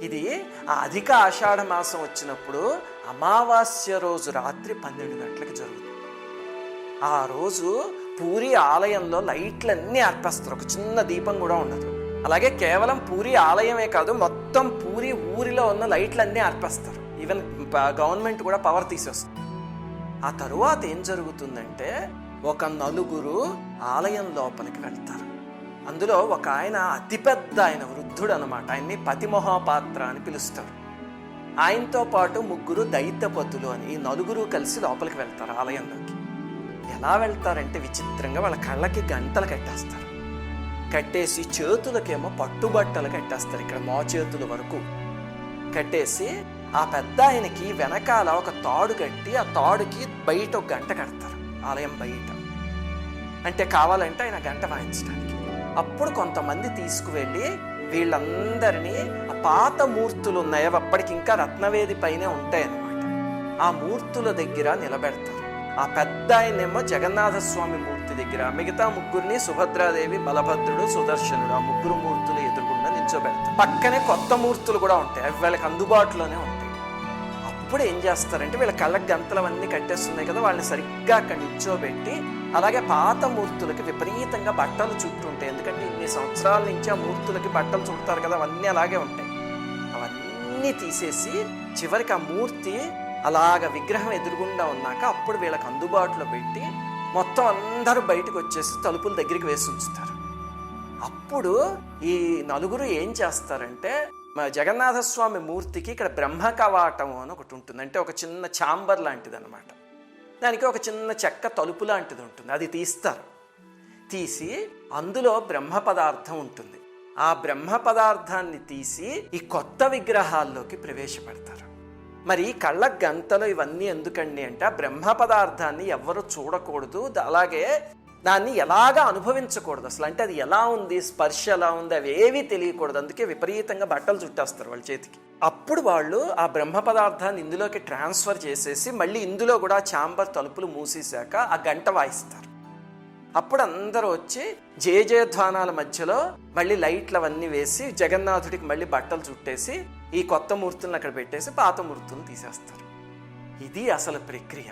ఇది ఆ అధిక ఆషాఢ మాసం వచ్చినప్పుడు అమావాస్య రోజు రాత్రి 12 గంటలకు జరుగుతుంది. ఆ రోజు పూరి ఆలయంలో లైట్లన్నీ ఆర్పేస్తారు, ఒక చిన్న దీపం కూడా ఉండదు. అలాగే కేవలం పూరి ఆలయమే కాదు, మొత్తం పూరి ఊరిలో ఉన్న లైట్లన్నీ ఆర్పేస్తారు. ఈవెన్ గవర్నమెంట్ కూడా పవర్ తీసేస్తుంది. ఆ తరువాత ఏం జరుగుతుందంటే ఒక నలుగురు ఆలయం లోపలికి వెళ్తారు. అందులో ఒక ఆయన అతిపెద్ద ఆయన వృద్ధుడు అనమాట, ఆయన్ని పతిమహోపాత్ర అని పిలుస్తారు. ఆయనతో పాటు 3 దైత్యపతులు అని, ఈ నలుగురు కలిసి లోపలికి వెళ్తారు ఆలయంలోకి. ఎలా వెళ్తారంటే విచిత్రంగా వాళ్ళ కళ్ళకి గంటలు కట్టేస్తారు, కట్టేసి చేతులకేమో పట్టుబట్టలు కట్టేస్తారు, ఇక్కడ మోచేతుల వరకు కట్టేసి ఆ పెద్ద ఆయనకి వెనకాల ఒక తాడు కట్టి ఆ తాడుకి బయట ఒక గంట కడతారు, ఆలయం బయట. అంటే కావాలంటే ఆయన గంట వాయించడానికి. అప్పుడు కొంతమంది తీసుకువెళ్ళి వీళ్ళందరినీ ఆ పాత మూర్తులు ఉన్నాయి, అప్పటికి ఇంకా రత్నవేది పైనే ఉంటాయి అన్నమాట, ఆ మూర్తుల దగ్గర నిలబెడతారు. ఆ పెద్ద ఆయనేమో జగన్నాథ స్వామి మూర్తి దగ్గర, మిగతా 3 సుభద్రాదేవి, బలభద్రుడు, సుదర్శనుడు, ఆ 3 మూర్తులు ఎదురుగుండా నిల్చోబెడతారు. పక్కనే కొత్త మూర్తులు కూడా ఉంటాయి, అవి వీళ్ళకి అందుబాటులోనే ఉంటాయి. అప్పుడు ఏం చేస్తారంటే వీళ్ళ కళ్ళకి గంతలవన్నీ కట్టేస్తున్నాయి కదా, వాళ్ళని సరిగ్గా అక్కడ నిల్చోబెట్టి, అలాగే పాత మూర్తులకి విపరీతంగా బట్టలు చుట్టుంటాయి, ఎందుకంటే ఇన్ని సంవత్సరాల నుంచి ఆ మూర్తులకి బట్టలు చుడతారు కదా, అవన్నీ అలాగే ఉంటాయి. అవన్నీ తీసేసి చివరికి ఆ మూర్తి అలాగ విగ్రహం ఎదురుగుండా ఉన్నాక అప్పుడు వీళ్ళకి అందుబాటులో పెట్టి మొత్తం అందరూ బయటకు వచ్చేసి తలుపుల దగ్గరికి వేసి ఉంచుతారు. అప్పుడు ఈ నలుగురు ఏం చేస్తారంటే జగన్నాథ స్వామి మూర్తికి ఇక్కడ బ్రహ్మ కవాటం అని ఒకటి ఉంటుంది, అంటే ఒక చిన్న ఛాంబర్ లాంటిది అనమాట, దానికి ఒక చిన్న చెక్క తలుపు లాంటిది ఉంటుంది, అది తీస్తారు. తీసి అందులో బ్రహ్మ పదార్థం ఉంటుంది. ఆ బ్రహ్మ పదార్థాన్ని తీసి ఈ కొత్త విగ్రహాల్లోకి ప్రవేశపెడతారు. మరి కళ్ళ గంతలు ఇవన్నీ ఎందుకండి అంటే ఆ బ్రహ్మ పదార్థాన్ని ఎవ్వరూ చూడకూడదు, అలాగే దాన్ని ఎలాగా అనుభవించకూడదు అసలు, అంటే అది ఎలా ఉంది, స్పర్శ ఎలా ఉంది, అవి ఏవీ తెలియకూడదు. అందుకే విపరీతంగా బట్టలు చుట్టేస్తారు వాళ్ళ చేతికి. అప్పుడు వాళ్ళు ఆ బ్రహ్మ పదార్థాన్ని ఇందులోకి ట్రాన్స్ఫర్ చేసేసి మళ్ళీ ఇందులో కూడా ఛాంబర్ తలుపులు మూసేశాక ఆ గంట వాయిస్తారు. అప్పుడు అందరూ వచ్చి జయజయధ్వానాల మధ్యలో మళ్ళీ లైట్లు అవన్నీ వేసి జగన్నాథుడికి మళ్ళీ బట్టలు చుట్టేసి ఈ కొత్త మూర్తులను అక్కడ పెట్టేసి పాత మూర్తులను తీసేస్తారు. ఇది అసలు ప్రక్రియ.